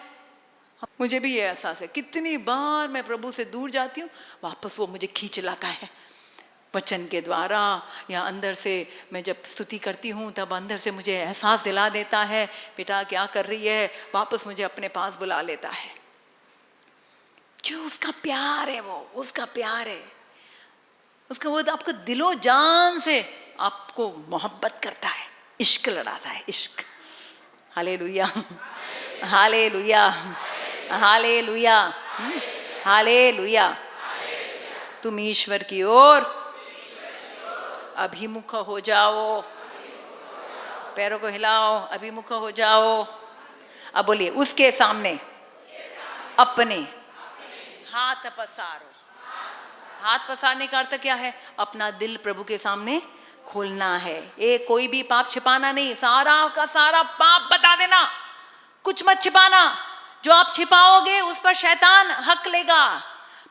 मुझे भी ये एहसास है, कितनी बार मैं प्रभु से दूर जाती हूँ, वापस वो मुझे खींच लाता है वचन के द्वारा, या अंदर से मैं जब स्तुति करती हूँ तब अंदर से मुझे एहसास दिला देता है, बेटा क्या कर रही है, वापस मुझे अपने पास बुला लेता है। क्यों? उसका प्यार है, वो उसका प्यार है, उसका वो आपको दिलो जान से आपको मोहब्बत करता है, इश्क लड़ाता है, इश्क। Hallelujah, hallelujah, hallelujah, hallelujah. तुम ईश्वर की ओर अभिमुख हो जाओ, पैरों को हिलाओ, अभिमुख हो जाओ। अब बोलिए, उसके सामने अपने हाथ पसारो। हाथ पसारने का अर्थ क्या है? अपना दिल प्रभु के सामने खोलना है। कोई भी पाप छिपाना नहीं, सारा का सारा पाप बता देना, कुछ मत छिपाना। जो आप छिपाओगे उस पर शैतान हक लेगा,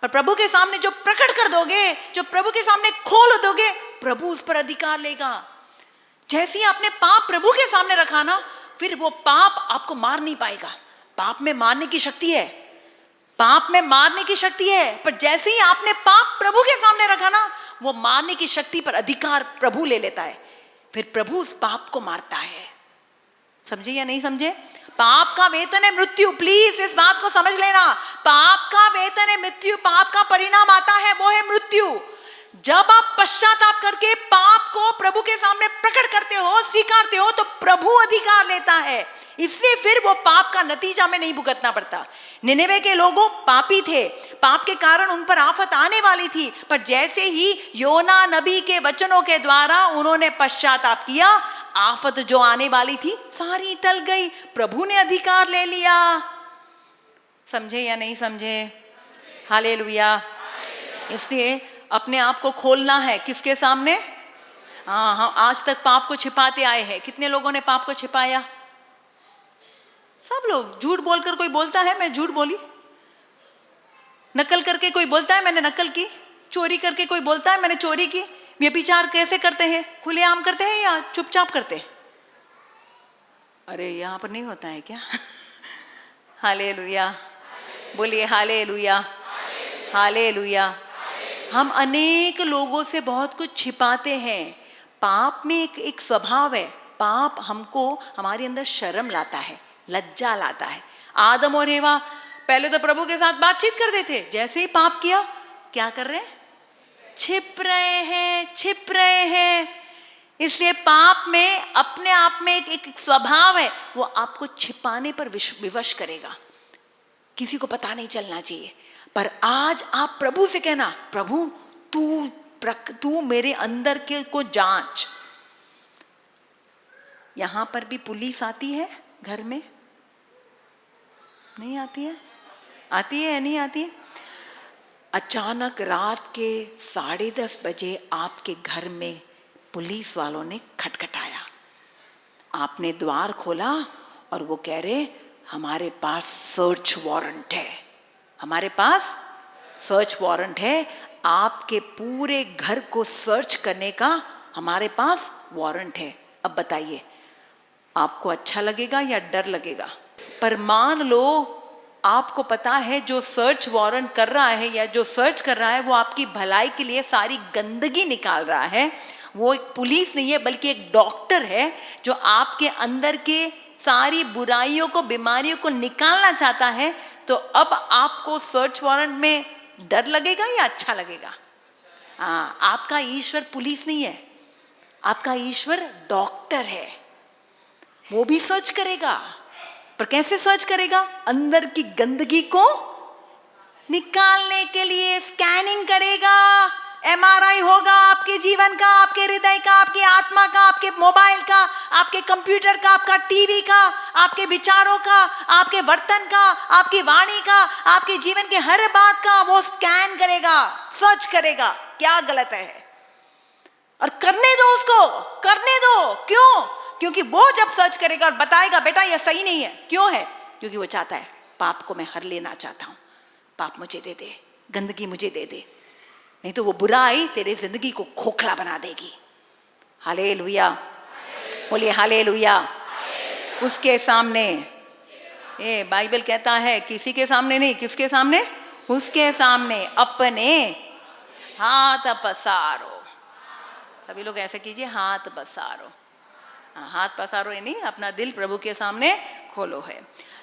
पर प्रभु के सामने जो प्रकट कर दोगे, जो प्रभु के सामने खोल दोगे, प्रभु उस पर अधिकार लेगा। जैसे ही आपने पाप प्रभु के सामने रखा ना, फिर वो पाप आपको मार नहीं पाएगा। पाप में मारने की शक्ति है, पाप में मारने की शक्ति है, पर जैसे ही आपने पाप प्रभु के सामने रखा ना, वो मारने की शक्ति पर अधिकार प्रभु ले लेता है। फिर प्रभु उस पाप को मारता है। समझे या नहीं समझे? पाप का वेतन है मृत्यु। प्लीज इस बात को समझ लेना, पाप का वेतन है मृत्यु, पाप का परिणाम आता है वो है मृत्यु। जब आप पश्चाताप करके पाप को प्रभु के सामने प्रकट करते हो, स्वीकारते हो, तो प्रभु अधिकार लेता है। इसलिए फिर वो पाप का नतीजा में नहीं भुगतना पड़ता। निनेवे के लोगों पापी थे, पाप के कारण उन पर आफत आने वाली थी, पर जैसे ही योना नबी के वचनों के द्वारा उन्होंने पश्चाताप किया, आफत जो आने वाली थी सारी टल गई, प्रभु ने अधिकार ले लिया। समझे या नहीं समझे? हालेलुया। इसलिए अपने आप को खोलना है किसके सामने? हाँ, हम आज तक पाप को छिपाते आए हैं। कितने लोगों ने पाप को छिपाया? सब लोग। झूठ बोलकर कोई बोलता है मैं झूठ बोली, नकल करके कोई बोलता है मैंने नकल की, चोरी करके कोई बोलता है मैंने चोरी की। व्यभिचार कैसे करते हैं? खुलेआम करते हैं या चुपचाप करते हैं? अरे यहाँ पर नहीं होता है क्या? हालेलुया, बोलिए हालेलुया, हालेलुया। हम अनेक लोगों से बहुत कुछ छिपाते हैं। पाप में एक स्वभाव है, पाप हमको हमारे अंदर शर्म लाता है, लज्जा लाता है। आदम और एवा पहले तो प्रभु के साथ बातचीत करते थे, जैसे ही पाप किया क्या कर रहे हैं? छिप रहे हैं, छिप रहे हैं। इसलिए पाप में अपने आप में एक स्वभाव है, वो आपको छिपाने पर विवश करेगा, किसी को पता नहीं चलना चाहिए। पर आज आप प्रभु से कहना, प्रभु तू मेरे अंदर के को जांच। यहां पर भी पुलिस आती है घर में? नहीं आती है? आती है या नहीं आती है? अचानक रात के 10:30 बजे आपके घर में पुलिस वालों ने खटखटाया, आपने द्वार खोला और वो कह रहे हमारे पास सर्च वारंट है, हमारे पास सर्च वारंट है, आपके पूरे घर को सर्च करने का हमारे पास वारंट है। अब बताइए आपको अच्छा लगेगा या डर लगेगा? पर मान लो आपको पता है जो सर्च वारंट कर रहा है या जो सर्च कर रहा है वो आपकी भलाई के लिए सारी गंदगी निकाल रहा है, वो एक पुलिस नहीं है बल्कि एक डॉक्टर है जो आपके अंदर के सारी बुराइयों को, बीमारियों को निकालना चाहता है। तो अब आपको सर्च वारंट में डर लगेगा या अच्छा लगेगा? आपका ईश्वर पुलिस नहीं है, आपका ईश्वर डॉक्टर है। वो भी सर्च करेगा, पर कैसे सर्च करेगा? अंदर की गंदगी को निकालने के लिए स्कैनिंग करेगा, MRI होगा आपके जीवन का, आपके हृदय का, आपकी आत्मा का, आपके मोबाइल का, आपके कंप्यूटर का, आपका टीवी का, आपके विचारों का, आपके वर्तन का, आपकी वाणी का, आपके जीवन के हर बात का वो स्कैन करेगा, सर्च करेगा क्या गलत है, और करने दो उसको, करने दो। क्यों? क्योंकि वो जब सर्च करेगा और बताएगा बेटा ये सही नहीं है, क्यों है? क्योंकि वो चाहता है पाप को मैं हर लेना चाहता हूं, पाप मुझे दे दे, गंदगी मुझे दे दे, नहीं तो वो बुराई तेरे जिंदगी को खोखला बना देगी। हालेलुया, बोलिए हालेलुया। उसके सामने, ये बाइबल कहता है किसी के सामने नहीं, किसके सामने? उसके सामने अपने हाथ पसारो। सभी लोग ऐसे कीजिए, हाथ पसारो। हाथ पसारो ये नहीं, अपना दिल प्रभु के सामने खोलो है।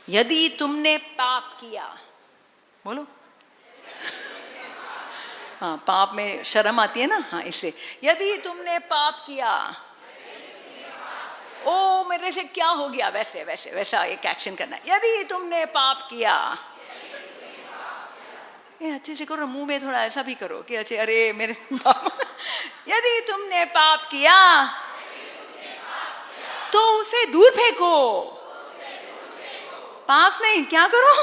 यदि तुमने पाप किया, बोलो। हाँ, पाप में शर्म आती है ना, हाँ इससे। यदि तुमने पाप किया, ओ मेरे से क्या हो गया, वैसे वैसे वैसा एक एक्शन करना है। यदि तुमने पाप किया, ये अच्छे से करो, मुंह में थोड़ा ऐसा भी करो कि अच्छे, अरे मेरे यदि तुमने पाप किया तो उसे दूर फेंको, पास नहीं, क्या करो?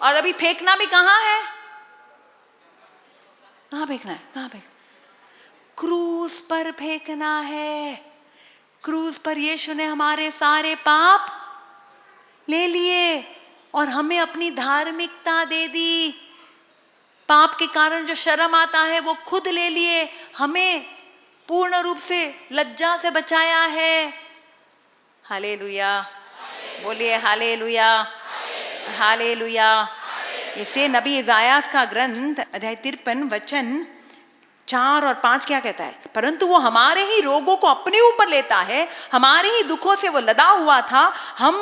और अभी फेंकना भी कहाँ है? कहाँ फेंकना है? कहाँ फेंक? क्रूस पर फेंकना है। क्रूस पर यीशु ने हमारे सारे पाप ले लिए और हमें अपनी धार्मिकता दे दी। पाप के कारण जो शर्म आता है वो खुद ले लिए, हमें पूर्ण रूप से लज्जा से बचाया है। हालेलुया, बोलिए हालेलुया, हालेलुया। इसे नबी इज़ायास का ग्रंथ अध्याय 53 वचन 4 और 5 क्या कहता है? परंतु वो हमारे ही रोगों को अपने ऊपर लेता है, हमारे ही दुखों से वो लदा हुआ था, हम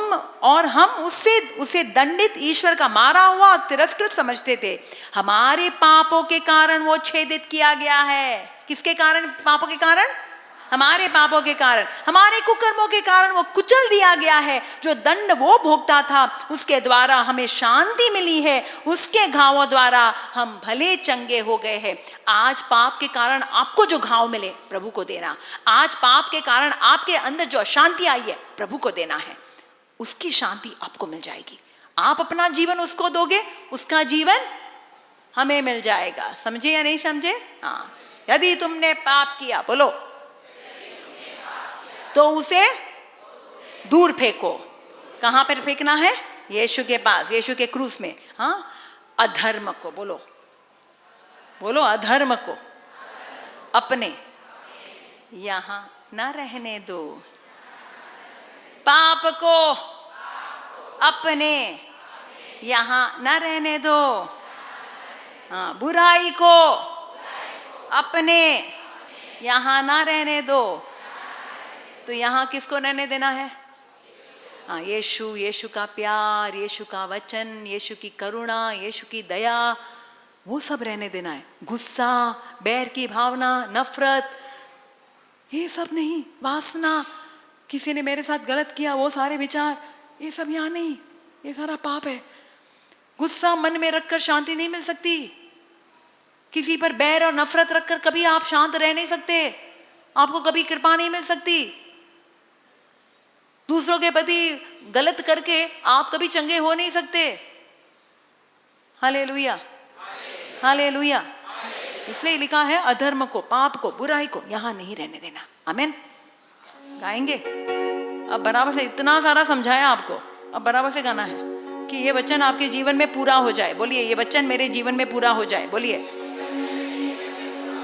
उसे दंडित, ईश्वर का मारा हुआ और तिरस्कृत समझते थे। हमारे पापों के कारण वो छेदित किया गया है। किसके कारण? पापों के कारण, हमारे पापों के कारण, हमारे कुकर्मों के कारण वो कुचल दिया गया है। जो दंड वो भोगता था उसके द्वारा हमें शांति मिली है, उसके घावों द्वारा हम भले चंगे हो गए हैं। आज पाप के कारण आपको जो घाव मिले प्रभु को देना, आज पाप के कारण आपके अंदर जो अशांति आई है प्रभु को देना है, उसकी शांति आपको मिल जाएगी। आप अपना जीवन उसको दोगे, उसका जीवन हमें मिल जाएगा। समझे या नहीं समझे? हाँ। यदि तुमने पाप किया, बोलो, तो उसे दूर फेंको। कहां पर फेंकना है? यीशु के पास, यीशु के क्रूस में। हाँ, अधर्म को, बोलो बोलो, अधर्म को अपने यहां ना रहने दो, पाप को अपने यहां ना रहने दो, हाँ, बुराई को अपने यहां ना रहने दो। तो यहाँ किसको रहने देना है? हाँ, यीशु का प्यार, यीशु का वचन, यीशु की करुणा, यीशु की दया, वो सब रहने देना है। गुस्सा, बैर की भावना, नफरत, ये सब नहीं। वासना, किसी ने मेरे साथ गलत किया, वो सारे विचार, ये सब यहाँ नहीं, ये सारा पाप है। गुस्सा मन में रखकर शांति नहीं मिल सकती। किसी पर बैर और नफरत रखकर कभी आप शांत रह नहीं सकते, आपको कभी कृपा नहीं मिल सकती। दूसरों के प्रति गलत करके आप कभी चंगे हो नहीं सकते। Hallelujah, hallelujah. इसलिए लिखा है अधर्म को, पाप को, बुराई को यहां नहीं रहने देना। आमीन। गाएंगे अब बराबर से, इतना सारा समझाया आपको, अब बराबर से गाना है कि ये वचन आपके जीवन में पूरा हो जाए। बोलिए, ये वचन मेरे जीवन में पूरा हो जाए। बोलिए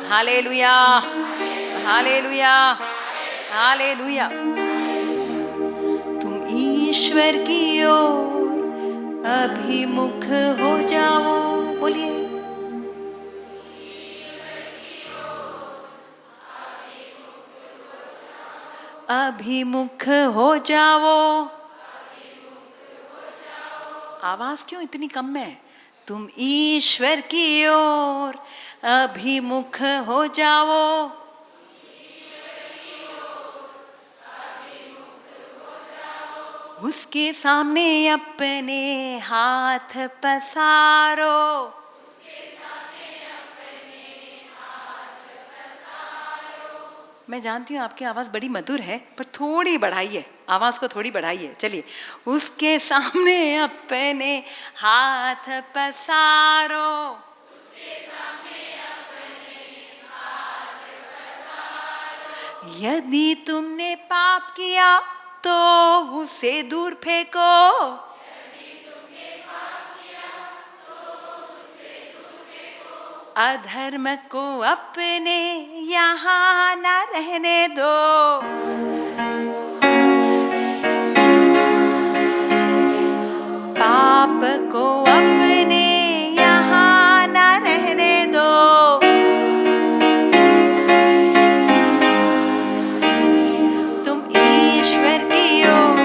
हालेलुया, हालेलुया, हालेलुया। ईश्वर की ओर अभिमुख हो जाओ। बोलिए, अभिमुख हो जाओ। आवाज क्यों इतनी कम है? तुम ईश्वर की ओर अभिमुख हो जाओ। उसके सामने अपने हाथ पसारो, मैं जानती हूँ आपकी आवाज़ बड़ी मधुर है, पर थोड़ी बढ़ाइए, आवाज़ को थोड़ी बढ़ाइए। चलिए, उसके सामने अपने हाथ पसारो, यदि तुमने पाप किया तो उसे दूर फेंको, अधर्म को अपने यहाँ न रहने दो, पाप को अपने यहाँ न रहने दो, तुम ईश्वर की ओर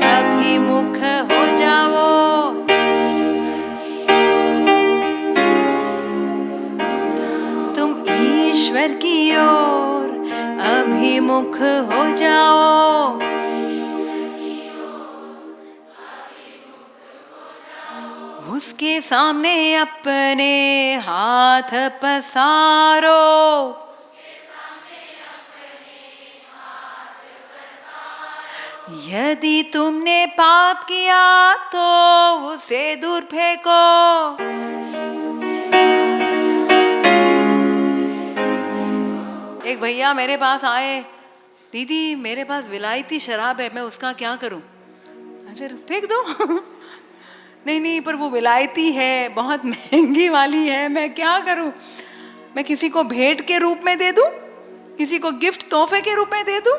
अभिमुख हो जाओ, ईश्वर की ओर अभिमुख हो जाओ, उसके सामने अपने हाथ पसारो, यदि तुमने पाप किया तो उसे दूर फेंको, एक भैया मेरे पास आए, दीदी मेरे पास विलायती शराब है, मैं उसका क्या करूं? अरे फेंक दो। नहीं नहीं, पर वो विलायती है, बहुत महंगी वाली है, मैं क्या करूं? मैं किसी को भेंट के रूप में दे दूं, किसी को गिफ्ट तोहफे के रूप में दे दूं?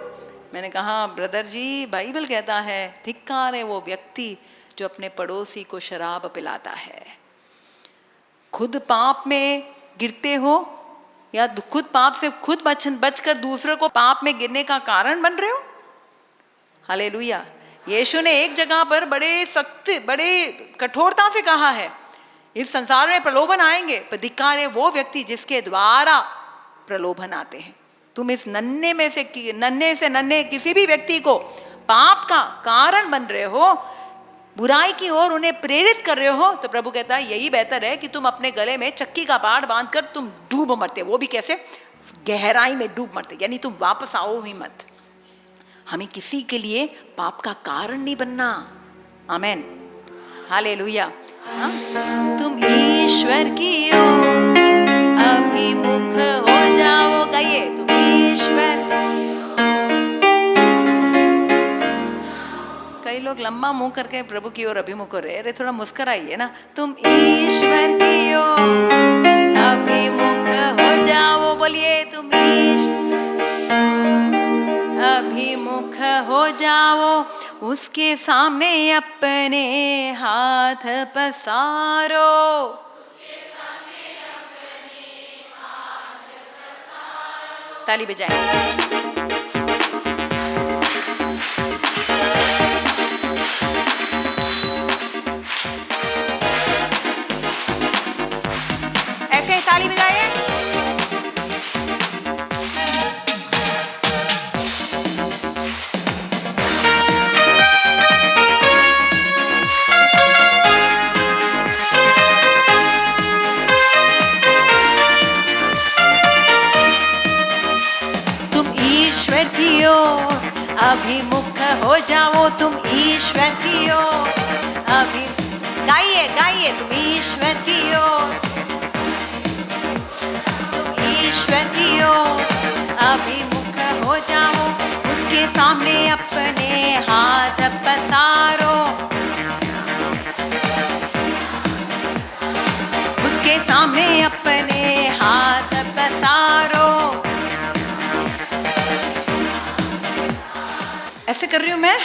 मैंने कहा ब्रदर जी, बाइबल कहता है धिक्कार है वो व्यक्ति जो अपने पड़ोसी को शराब पिलाता है। खुद पाप में गिरते हो या खुद पाप से खुद बचकर दूसरे को पाप में गिरने का कारण बन रहे हो? हालेलुया। यीशु ने एक जगह पर बड़े सख्त, बड़े कठोरता से कहा है, इस संसार में प्रलोभन आएंगे, पर धिक्कार है वो व्यक्ति जिसके द्वारा प्रलोभन आते हैं। तुम इस नन्हे से नन्हे किसी भी व्यक्ति को पाप का कारण बन रहे हो, बुराई की ओर उन्हें प्रेरित कर रहे हो, तो प्रभु कहता है यही बेहतर है कि तुम अपने गले में चक्की का पाट बांधकर तुम डूब मरते। वो भी कैसे? गहराई में डूब मरते, यानी तुम वापस आओ ही मत। हमें किसी के लिए पाप का कारण नहीं बनना। आमेन, हालेलुया। तुम ईश्वर की ओर अभिमुख हो जाओ। गाइए, तुम ईश्वर। कई लोग लंबा मुंह करके प्रभु की ओर अभिमुख हो रहे हैं। अरे थोड़ा मुस्कुराइए ना। तुम ईश्वर की ओर अभिमुख हो जाओ। बोलिए, तुम अभिमुख हो जाओ, उसके सामने अपने हाथ पसारो। ताली बजाएं। ऐसे ताली बजाइए। की ओर अभिमुख हो जाओ। तुम ईश्वर की ओर गाइए गाइए। तुम ईश्वर की ओर, तुम ईश्वर की ओर अभिमुख हो जाओ, उसके सामने अपने हाथ पसारो, उसके सामने अपने हाथ पसारो। ऐसे कर रही हूँ मैं?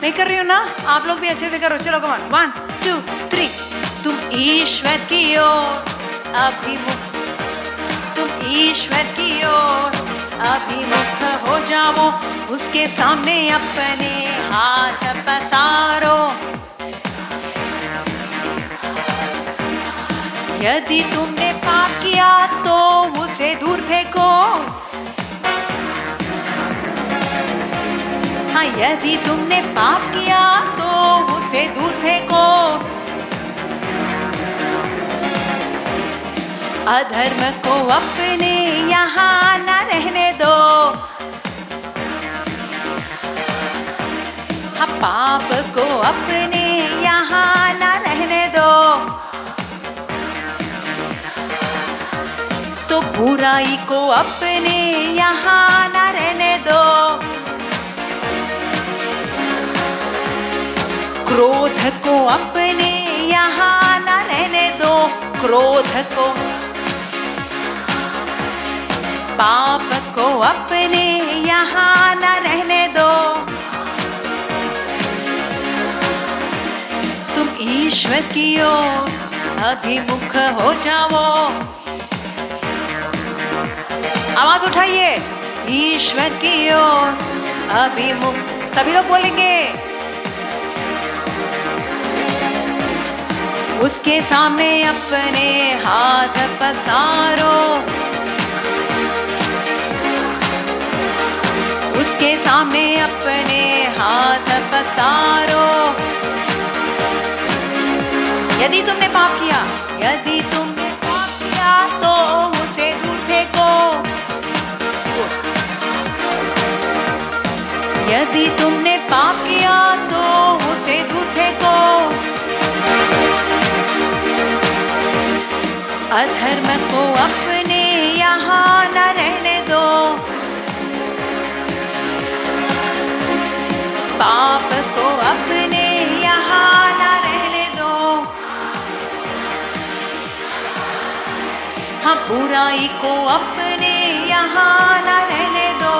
नहीं कर रही हूँ ना? आप लोग भी अच्छे से करो। चलो कमान, 1 2 3। तुम ईश्वर की ओर अभिमुख, तुम ईश्वर की ओर अभिमुख हो जाओ, उसके सामने अपने हाथ पसारो। यदि तुमने पाप किया तो उसे दूर फेंको। हाँ, यदि तुमने पाप किया तो उसे दूर फेंको। अधर्म को अपने यहाँ न रहने दो, हाँ पाप को अपने यहाँ न रहने दो, तो बुराई को अपने यहाँ न रहने दो, क्रोध को अपने यहाँ न रहने दो, क्रोध को, पाप को अपने यहाँ न रहने दो, तुम ईश्वर की ओर अभिमुख हो जाओ। आवाज उठाइए, ईश्वर की ओर अभिमुख, सभी लोग बोलेंगे। उसके सामने अपने हाथ पसारो, उसके सामने अपने हाथ पसारो। यदि तुमने पाप किया, यदि तुमने पाप किया तो उसे दूर फेंको, यदि तुमने पाप किया तो उसे दूर फेंको, अधर्म को अपने यहाँ न रहने दो, पाप को अपने यहाँ न रहने दो, हाँ बुराई को अपने यहाँ न रहने दो।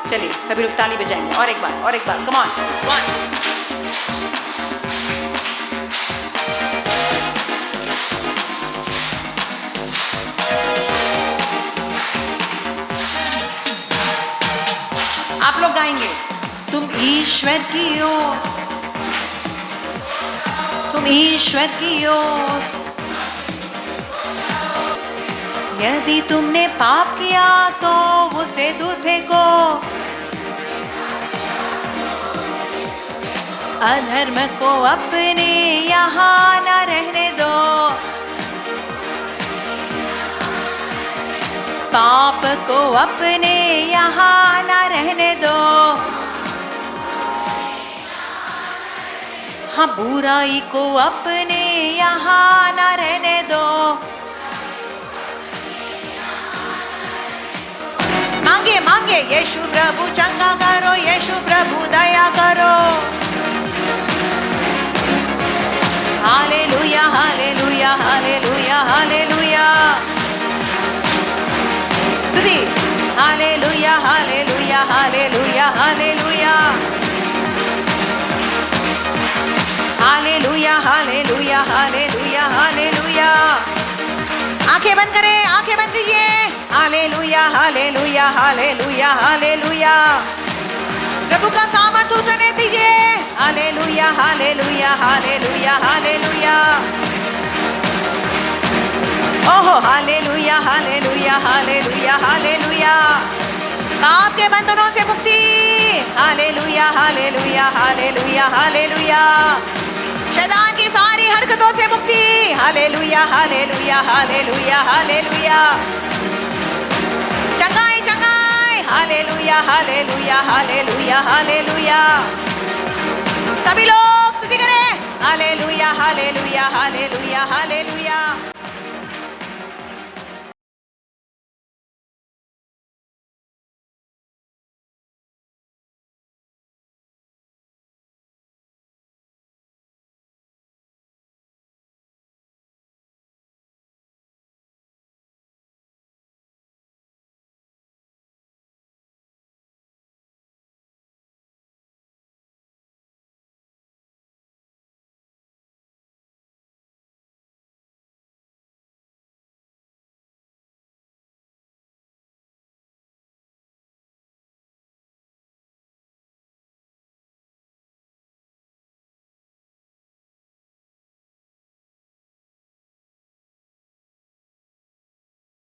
चलिए सभी लोग ताली बजाएंगे, और एक बार, और एक बार, कम ऑन, वन। आप लोग गाएंगे, तुम ईश्वर की ओर, तुम ईश्वर की ओर, यदि तुमने पाप किया तो उसे दूर फेंको, अधर्म को अपने यहाँ न रहने दो, पाप को अपने यहाँ न रहने दो, हाँ बुराई को अपने यहाँ न रहने दो। मांगे मांगे, यीशु प्रभु चंगा करो, यीशु प्रभु दया करो। हालेलुया हालेलुया हालेलुया हालेलुया, स्तुति, hallelujah hallelujah hallelujah hallelujah, hallelujah hallelujah hallelujah hallelujah. आंखें बंद करें, आंखें बंद कीजिए। हालेलुया हालेलुया हालेलुया हालेलुया, प्रभु का सामर्थ उतरने दीजिए। हालेलुया हालेलुया हालेलुया हालेलुया, ओहो हालेलुया हालेलुया हालेलुया हालेलुया, पाप के बंधनों से मुक्ति। हालेलुया हालेलुया हालेलुया हालेलुया, शैतान की सारी हरकतों से मुक्ति। हालेलुया हालेलुया हालेलुया हालेलुया, चंगाई चंगाई। हालेलुया हालेलुया हालेलुया हालेलुया, सभी लोग स्तुति करें। Hallelujah hallelujah hallelujah hallelujah.